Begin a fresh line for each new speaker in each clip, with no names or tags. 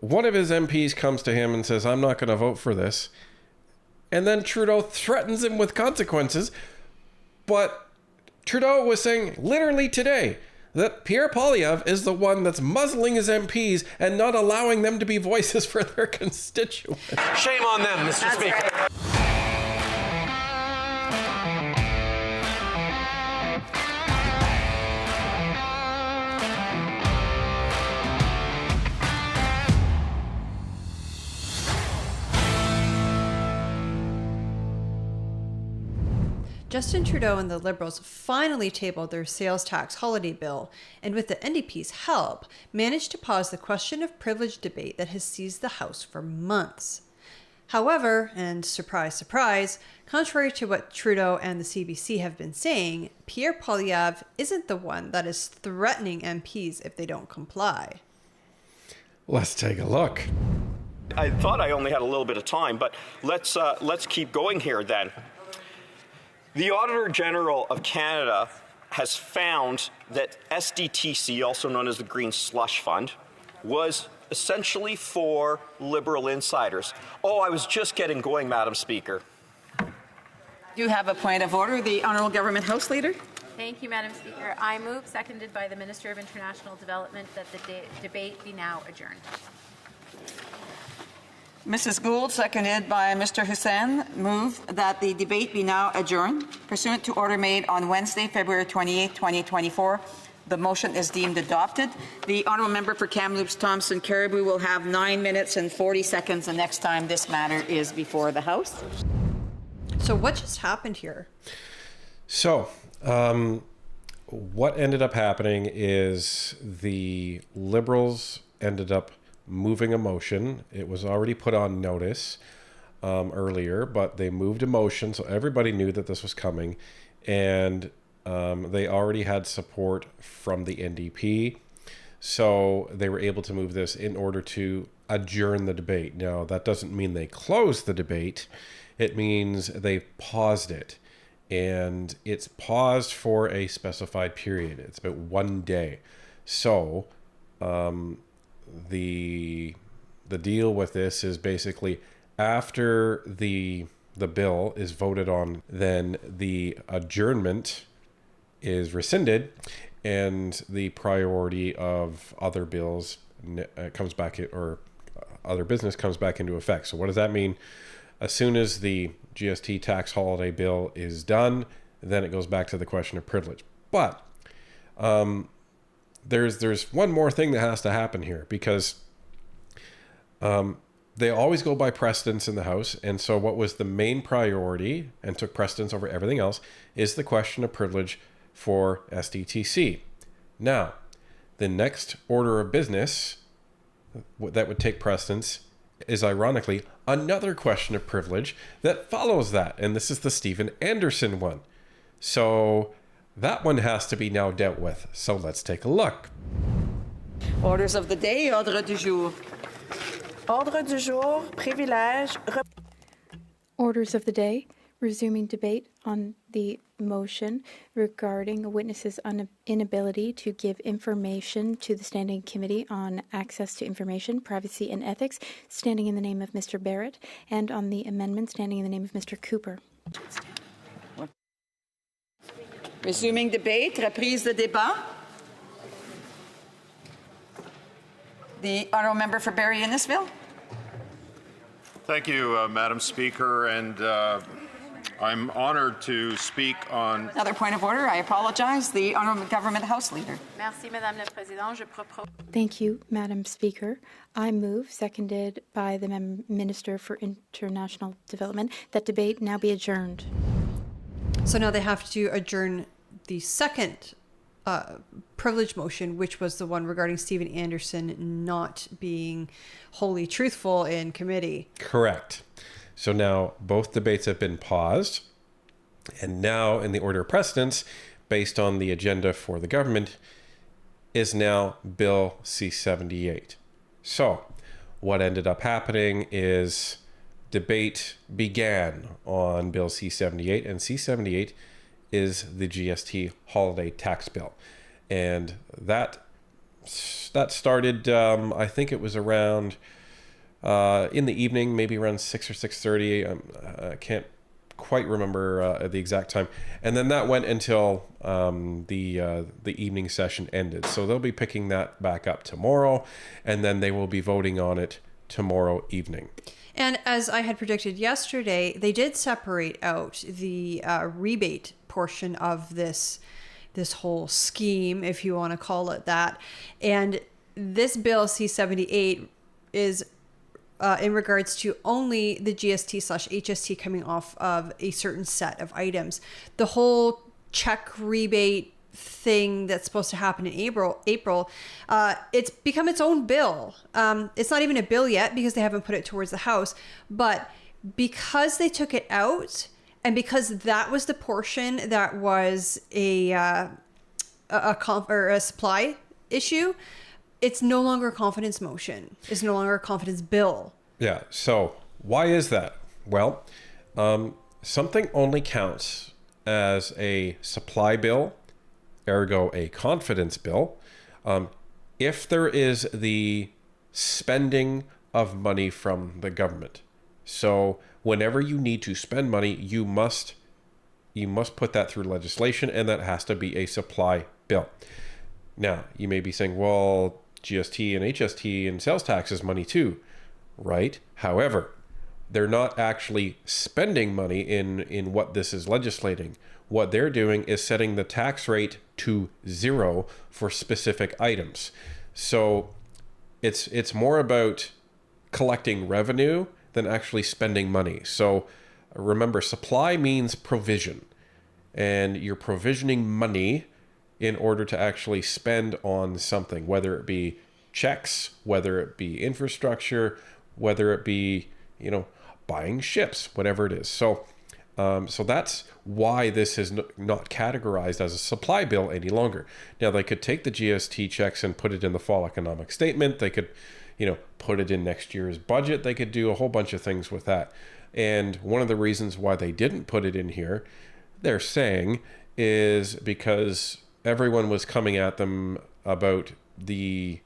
one of his MPs comes to him and says, I'm not going to vote for this. And then Trudeau threatens him with consequences. But Trudeau was saying literally today that Pierre Poilievre is the one that's muzzling his MPs and not allowing them to be voices for their constituents.
Shame on them, Mr. Speaker. Right.
Justin Trudeau and the Liberals finally tabled their sales tax holiday bill, and with the NDP's help, managed to pause the question of privilege debate that has seized the House for months. However, and surprise, surprise, contrary to what Trudeau and the CBC have been saying, Pierre Poilievre isn't the one that is threatening MPs if they don't comply.
Let's take a look.
I thought I only had a little bit of time, but let's keep going here then. The Auditor General of Canada has found that SDTC, also known as the Green Slush Fund, was essentially for Liberal insiders. Oh, I was just getting going, Madam Speaker.
You have a point of order. The Honourable Government House Leader.
Thank you, Madam Speaker. I move, seconded by the Minister of International Development, that the debate be now adjourned.
Mrs. Gould, seconded by Mr. Hussain, move that the debate be now adjourned. Pursuant to order made on Wednesday, February 28, 2024, the motion is deemed adopted. The Honourable Member for Kamloops Thompson Caribou will have 9 minutes and 40 seconds the next time this matter is before the House.
So what just happened here?
So, what ended up happening is the Liberals ended up moving a motion. It was already put on notice earlier, but they moved a motion, so everybody knew that this was coming, and they already had support from the NDP, so they were able to move this in order to adjourn the debate. Now, that doesn't mean they closed the debate. It means they paused it, and it's paused for a specified period. It's about 1 day. So, the deal with this is basically after the bill is voted on, then the adjournment is rescinded and the priority of other bills comes back, or other business comes back into effect. So what does that mean? As soon as the GST tax holiday bill is done, then it goes back to the question of privilege. But there's one more thing that has to happen here, because they always go by precedence in the House. And so what was the main priority and took precedence over everything else is the question of privilege for SDTC. Now, the next order of business that would take precedence is ironically another question of privilege that follows that. And this is the Stephen Anderson one. So that one has to be now dealt with. So let's take a look.
Orders of the day, ordre du jour.
Ordre du jour, privilège.
Orders of the day, resuming debate on the motion regarding a witness's inability to give information to the Standing Committee on Access to Information, Privacy and Ethics, standing in the name of Mr. Barrett, and on the amendment standing in the name of Mr. Cooper.
Resuming debate, reprise de débat. The Honourable Member for Barrie-Innisfil.
Thank you, Madam Speaker, and I'm honoured to speak on...
Another point of order. I apologize. The Honourable Government House Leader.
Merci, Madame la Présidente. Je propose...
Thank you, Madam Speaker. I move, seconded by the Minister for International Development, that debate now be adjourned.
So now they have to adjourn the second privilege motion, which was the one regarding Stephen Anderson not being wholly truthful in committee.
Correct. So now both debates have been paused, and now in the order of precedence, based on the agenda for the government, is now Bill C-78. So what ended up happening is debate began on Bill C-78, and C-78 is the GST holiday tax bill. And that that started, I think it was around in the evening, maybe around 6 or 6:30. I can't quite remember the exact time. And then that went until the evening session ended. So they'll be picking that back up tomorrow, and then they will be voting on it tomorrow evening.
And as I had predicted yesterday, they did separate out the rebate portion of this whole scheme, if you want to call it that. And this bill, C-78, is in regards to only the GST/HST coming off of a certain set of items. The whole check rebate thing that's supposed to happen in April, it's become its own bill. It's not even a bill yet because they haven't put it towards the House. But because they took it out, and because that was the portion that was a supply issue, it's no longer a confidence motion. It's no longer a confidence bill.
Yeah. So why is that? Well, something only counts as a supply bill, ergo a confidence bill, if there is the spending of money from the government. So whenever you need to spend money, you must put that through legislation, and that has to be a supply bill. Now, you may be saying, well, GST and HST and sales tax is money too, right? However, they're not actually spending money in what this is legislating. What they're doing is setting the tax rate to 0 for specific items. So it's more about collecting revenue than actually spending money. So remember, supply means provision, and you're provisioning money in order to actually spend on something, whether it be checks, whether it be infrastructure, whether it be, buying ships, whatever it is. So that's why this is not categorized as a supply bill any longer. Now, they could take the GST checks and put it in the fall economic statement. They could, put it in next year's budget. They could do a whole bunch of things with that. And one of the reasons why they didn't put it in here, they're saying, is because everyone was coming at them about the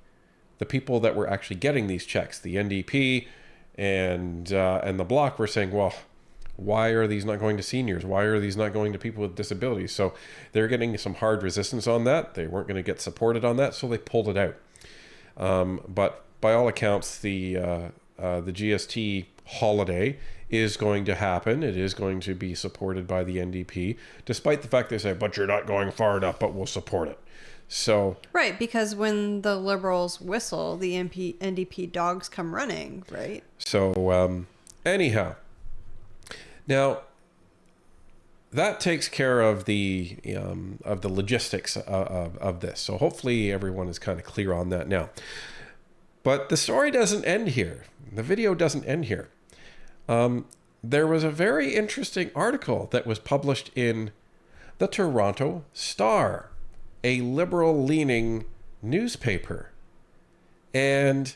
people that were actually getting these checks. The NDP and the Bloc were saying, well, why are these not going to seniors? Why are these not going to people with disabilities? So they're getting some hard resistance on that. They weren't going to get supported on that, so they pulled it out. But by all accounts, the GST holiday is going to happen. It is going to be supported by the NDP, despite the fact they say, but you're not going far enough, but we'll support it. So
right, because when the Liberals whistle, the NDP dogs come running, right?
So anyhow, now that takes care of the logistics of this. So hopefully everyone is kind of clear on that now. But the story doesn't end here. The video doesn't end here. There was a very interesting article that was published in the Toronto Star, a liberal-leaning newspaper. And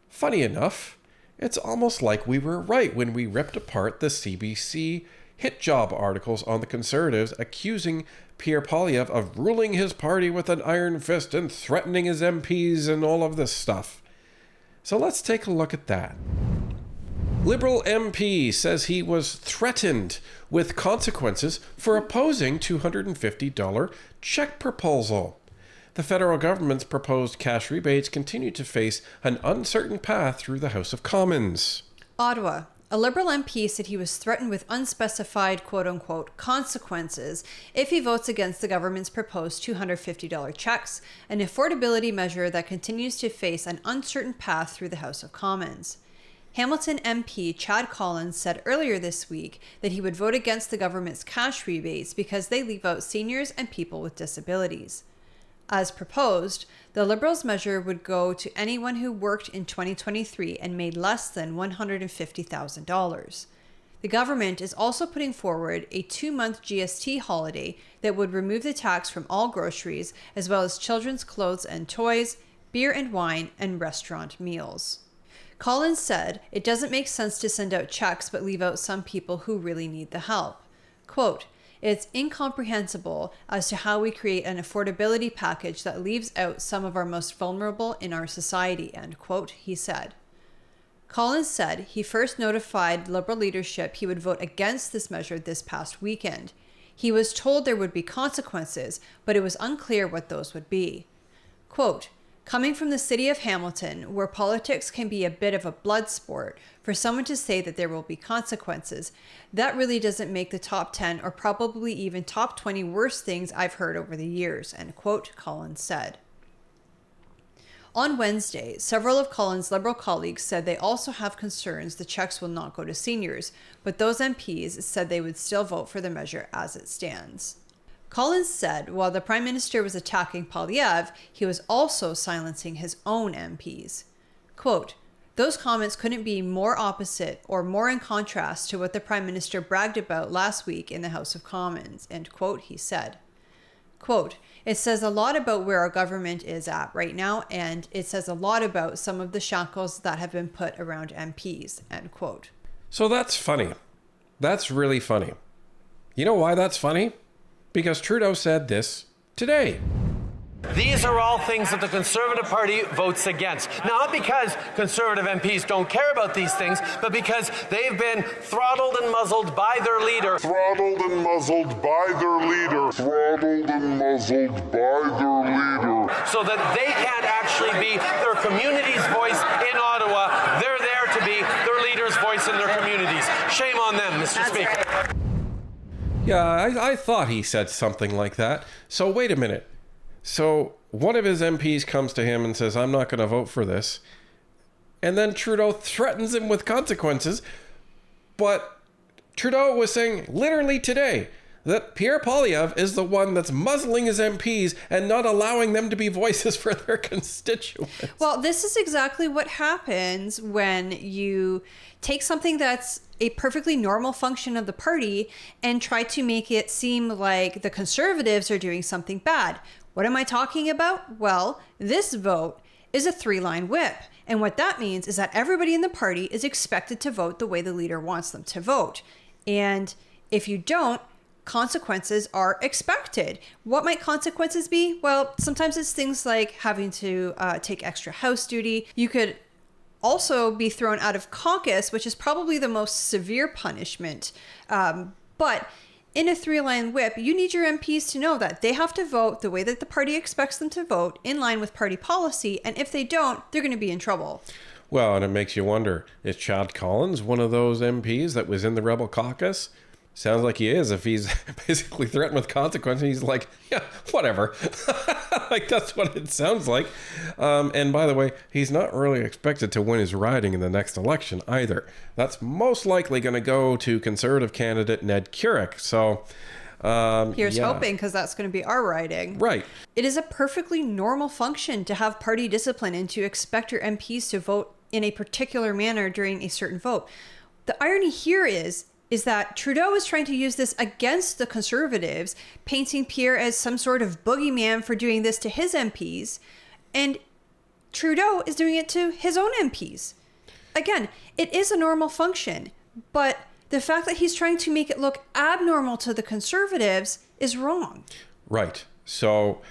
funny enough, it's almost like we were right when we ripped apart the CBC hit job articles on the Conservatives accusing Pierre Poilievre of ruling his party with an iron fist and threatening his MPs and all of this stuff. So let's take a look at that. Liberal MP says he was threatened with consequences for opposing $250 check proposal. The federal government's proposed cash rebates continue to face an uncertain path through the House of Commons.
Ottawa. A Liberal MP said he was threatened with unspecified quote-unquote consequences if he votes against the government's proposed $250 checks, an affordability measure that continues to face an uncertain path through the House of Commons. Hamilton MP Chad Collins said earlier this week that he would vote against the government's cash rebates because they leave out seniors and people with disabilities. As proposed, the Liberals' measure would go to anyone who worked in 2023 and made less than $150,000. The government is also putting forward a 2-month GST holiday that would remove the tax from all groceries, as well as children's clothes and toys, beer and wine, and restaurant meals. Collins said, "It doesn't make sense to send out checks but leave out some people who really need the help." Quote, It's incomprehensible as to how we create an affordability package that leaves out some of our most vulnerable in our society, end quote, he said. Collins said he first notified Liberal leadership he would vote against this measure this past weekend. He was told there would be consequences, but it was unclear what those would be. Quote, coming from the city of Hamilton, where politics can be a bit of a blood sport, for someone to say that there will be consequences, that really doesn't make the top 10 or probably even top 20 worst things I've heard over the years, end quote, Collins said. On Wednesday, several of Collins' Liberal colleagues said they also have concerns the checks will not go to seniors, but those MPs said they would still vote for the measure as it stands. Collins said while the Prime Minister was attacking Poilievre, he was also silencing his own MPs. Quote, those comments couldn't be more opposite or more in contrast to what the Prime Minister bragged about last week in the House of Commons, end quote, he said. Quote, it says a lot about where our government is at right now, and it says a lot about some of the shackles that have been put around MPs, end quote.
So that's funny. That's really funny. You know why that's funny? Because Trudeau said this today.
These are all things that the Conservative Party votes against. Not because Conservative MPs don't care about these things, but because they've been throttled and muzzled by their leader.
Throttled and muzzled by their leader. Throttled and muzzled by their leader.
So that they can't actually be their community's voice in Ottawa. They're there to be their leader's voice in their communities. Shame on them, Mr. Speaker.
Yeah, I thought he said something like that. So wait a minute. So one of his MPs comes to him and says, I'm not going to vote for this. And then Trudeau threatens him with consequences. But Trudeau was saying literally today that Pierre Poilievre is the one that's muzzling his MPs and not allowing them to be voices for their constituents.
Well, this is exactly what happens when you take something that's a perfectly normal function of the party and try to make it seem like the Conservatives are doing something bad. What am I talking about? Well, this vote is a 3-line whip. And what that means is that everybody in the party is expected to vote the way the leader wants them to vote. And if you don't, consequences are expected. What might consequences be? Well, sometimes it's things like having to take extra house duty. You could also be thrown out of caucus, which is probably the most severe punishment. But in a 3-line whip, you need your MPs to know that they have to vote the way that the party expects them to vote in line with party policy. And if they don't, they're going to be in trouble.
Well, and it makes you wonder, is Chad Collins one of those MPs that was in the Rebel caucus? Sounds like he is. If he's basically threatened with consequences, he's like, yeah, whatever. Like, that's what it sounds like. And by the way, he's not really expected to win his riding in the next election either. That's most likely going to go to Conservative candidate Ned Curick. So
here's hoping, because that's going to be our riding.
Right.
It is a perfectly normal function to have party discipline and to expect your MPs to vote in a particular manner during a certain vote. The irony here is that Trudeau is trying to use this against the Conservatives, painting Pierre as some sort of boogeyman for doing this to his MPs, and Trudeau is doing it to his own MPs. Again, it is a normal function, but the fact that he's trying to make it look abnormal to the Conservatives is wrong.
Right. So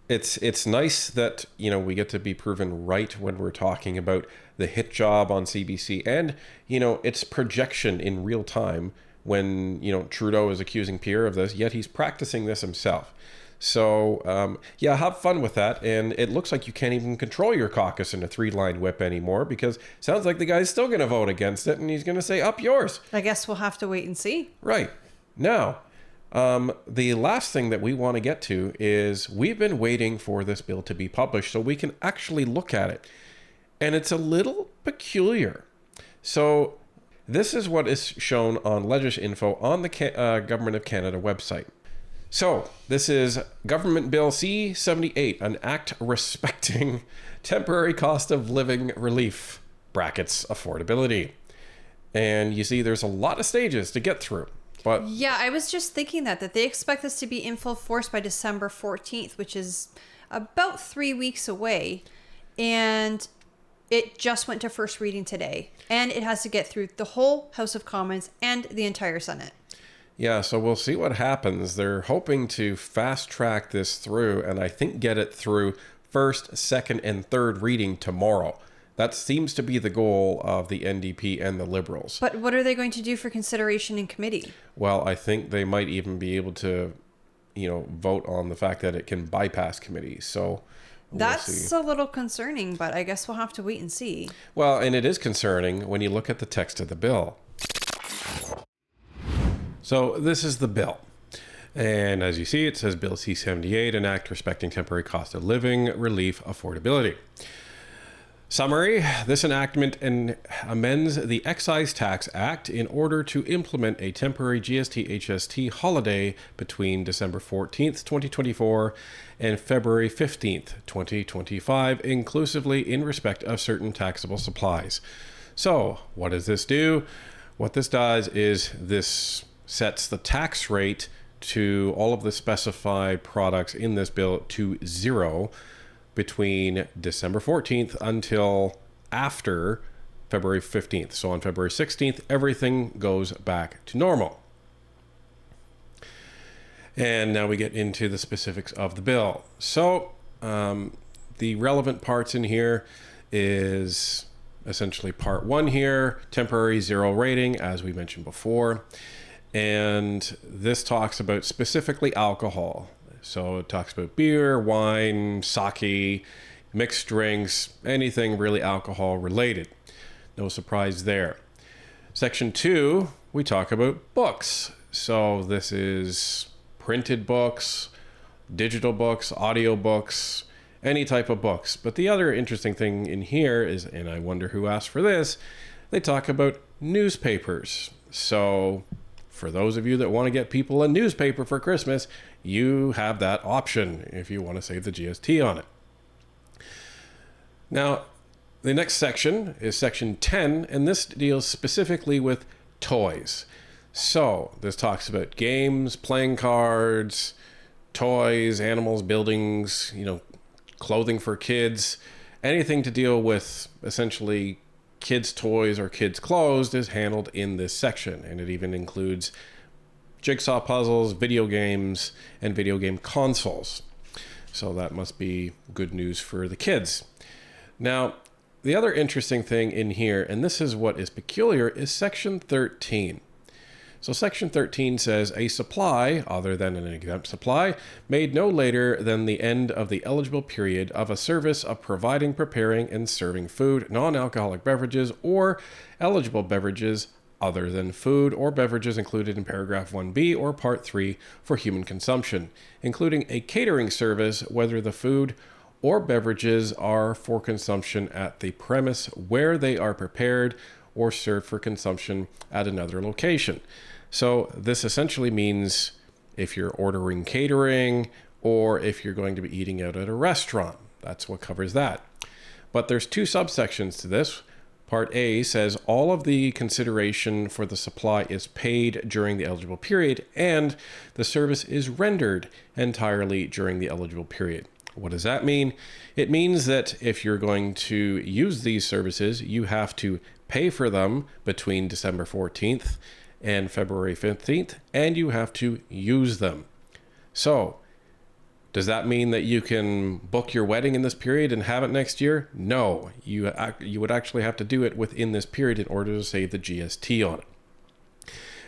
it's nice that, you know, we get to be proven right when we're talking about the hit job on CBC and, you know, its projection in real time when, you know, Trudeau is accusing Pierre of this, yet he's practicing this himself. So, yeah, have fun with that. And it looks like you can't even control your caucus in a 3-line whip anymore, because it sounds like the guy's still going to vote against it and he's going to say, up yours.
I guess we'll have to wait and see.
Right. Now, the last thing that we want to get to is we've been waiting for this bill to be published so we can actually look at it. And it's a little peculiar. So this is what is shown on Legisinfo on the Government of Canada website. So this is Government Bill C-78, an act respecting temporary cost of living relief, brackets affordability. And you see there's a lot of stages to get through. But
yeah, I was just thinking that they expect this to be in full force by December 14th, which is about 3 weeks away. And it just went to first reading today. And it has to get through the whole House of Commons and the entire Senate.
Yeah, so we'll see what happens. They're hoping to fast track this through, and I think get it through first, second, and third reading tomorrow. That seems to be the goal of the NDP and the Liberals.
But what are they going to do for consideration in committee?
Well, I think they might even be able to, vote on the fact that it can bypass committee. So
That's a little concerning, but I guess we'll have to wait and see.
Well, and it is concerning when you look at the text of the bill. So this is the bill. And as you see, it says Bill C-78, an act respecting temporary cost of living, relief, affordability. Summary, this enactment amends the Excise Tax Act in order to implement a temporary GST-HST holiday between December 14th, 2024 and February 15th, 2025, inclusively in respect of certain taxable supplies. So, what does this do? What this does is this sets the tax rate to all of the specified products in this bill to 0 between December 14th until after February 15th. So on February 16th, everything goes back to normal. And now we get into the specifics of the bill. So the relevant parts in here is essentially part 1 here, temporary 0 rating, as we mentioned before. And this talks about specifically alcohol. So it talks about beer, wine, sake, mixed drinks, anything really alcohol related. No surprise there. Section 2, we talk about books. So this is printed books, digital books, audio books, any type of books. But the other interesting thing in here is, and I wonder who asked for this, they talk about newspapers. So for those of you that want to get people a newspaper for Christmas, you have that option if you want to save the GST on it. Now, the next section is section 10, and this deals specifically with toys. So this talks about games, playing cards, toys, animals, buildings, clothing for kids, anything to deal with essentially kids' toys or kids' clothes is handled in this section, and it even includes jigsaw puzzles, video games, and video game consoles. So that must be good news for the kids. Now, the other interesting thing in here, and this is what is peculiar, is section 13. So section 13 says a supply, other than an exempt supply, made no later than the end of the eligible period of a service of providing, preparing, and serving food, non-alcoholic beverages, or eligible beverages other than food or beverages included in paragraph 1B or part 3 for human consumption, including a catering service, whether the food or beverages are for consumption at the premise where they are prepared or served for consumption at another location. So this essentially means if you're ordering catering or if you're going to be eating out at a restaurant. That's what covers that. But there's 2 subsections to this. Part A says all of the consideration for the supply is paid during the eligible period and the service is rendered entirely during the eligible period. What does that mean? It means that if you're going to use these services, you have to pay for them between December 14th and February 15th, and you have to use them. So, does that mean that you can book your wedding in this period and have it next year? No, you would actually have to do it within this period in order to save the GST on it.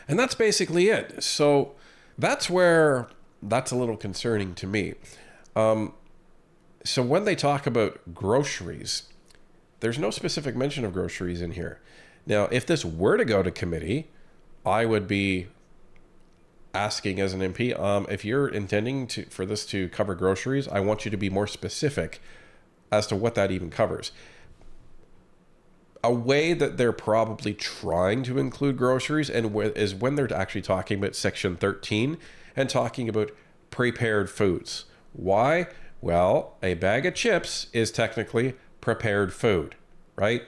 And that's basically it. So that's where that's a little concerning to me. So when they talk about groceries, there's no specific mention of groceries in here. Now, if this were to go to committee, I would be asking as an MP, if you're intending for this to cover groceries, I want you to be more specific as to what that even covers. A way that they're probably trying to include groceries is when they're actually talking about section 13 and talking about prepared foods. Why? Well, a bag of chips is technically prepared food, right?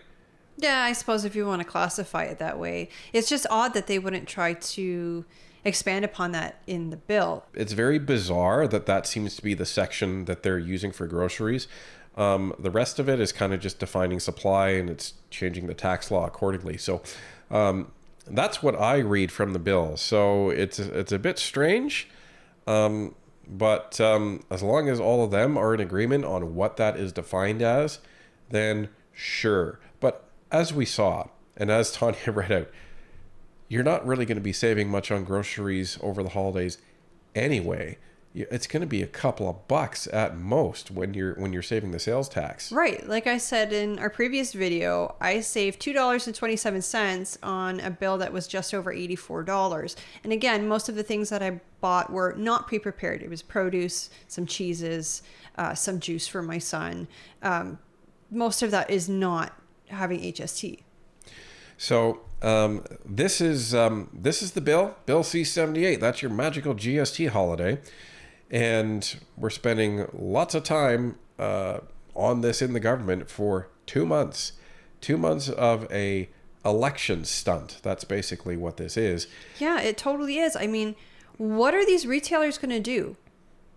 Yeah, I suppose if you want to classify it that way. It's just odd that they wouldn't try to expand upon that in the bill.
It's very bizarre that seems to be the section that they're using for groceries. The rest of it is kind of just defining supply, and it's changing the tax law accordingly. So That's what I read from the bill. So it's a bit strange, but as long as all of them are in agreement on what that is defined as, then sure. But as we saw, and as Tanya read out, you're not really going to be saving much on groceries over the holidays anyway. It's going to be a couple of bucks at most when you're saving the sales tax.
Right. Like I said in our previous video, I saved $2.27 on a bill that was just over $84. And again, most of the things that I bought were not pre-prepared. It was produce, some cheeses, some juice for my son. Most of that is not having HST.
So this is the Bill C-78. That's your magical GST holiday. And we're spending lots of time on this in the government for 2 months. 2 months of a election stunt. That's basically what this is.
Yeah, it totally is. I mean, what are these retailers going to do?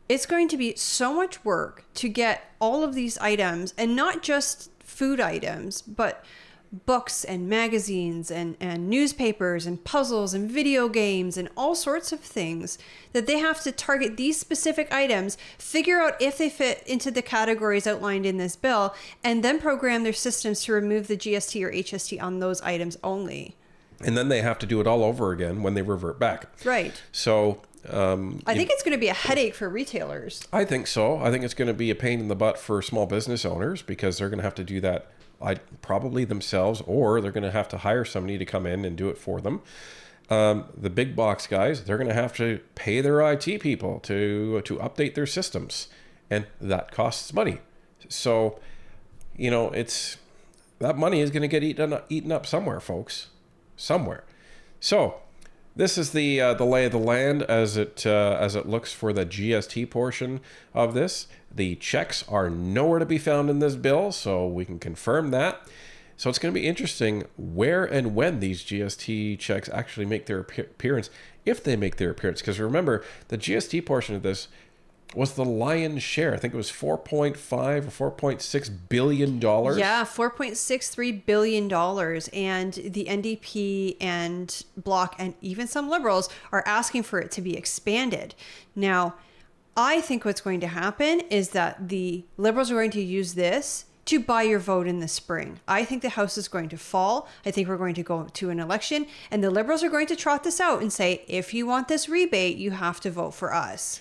It's going to be so much work to get all of these items, and not just food items, but books and magazines and newspapers and puzzles and video games and all sorts of things, that they have to target these specific items, figure out if they fit into the categories outlined in this bill, and then program their systems to remove the GST or HST on those items only.
And then they have to do it all over again when they revert back.
Right.
So
I think it's going to be a headache for retailers.
I think so. I think it's going to be a pain in the butt for small business owners, because they're going to have to do that probably themselves, or they're going to have to hire somebody to come in and do it for them. The big box guys, they're going to have to pay their IT people to update their systems, and that costs money. So, that money is going to get eaten up somewhere, folks, somewhere. So this is the lay of the land as it looks for the GST portion of this. The checks are nowhere to be found in this bill, so we can confirm that. So it's going to be interesting where and when these GST checks actually make their appearance, if they make their appearance. Because remember, the GST portion of this was the lion's share. I think it was $4.5 or $4.6 billion.
Yeah, $4.63 billion. And the NDP and Bloc and even some Liberals are asking for it to be expanded. Now, I think what's going to happen is that the Liberals are going to use this to buy your vote in the spring. I think the House is going to fall. I think we're going to go to an election, and the Liberals are going to trot this out and say, if you want this rebate, you have to vote for us.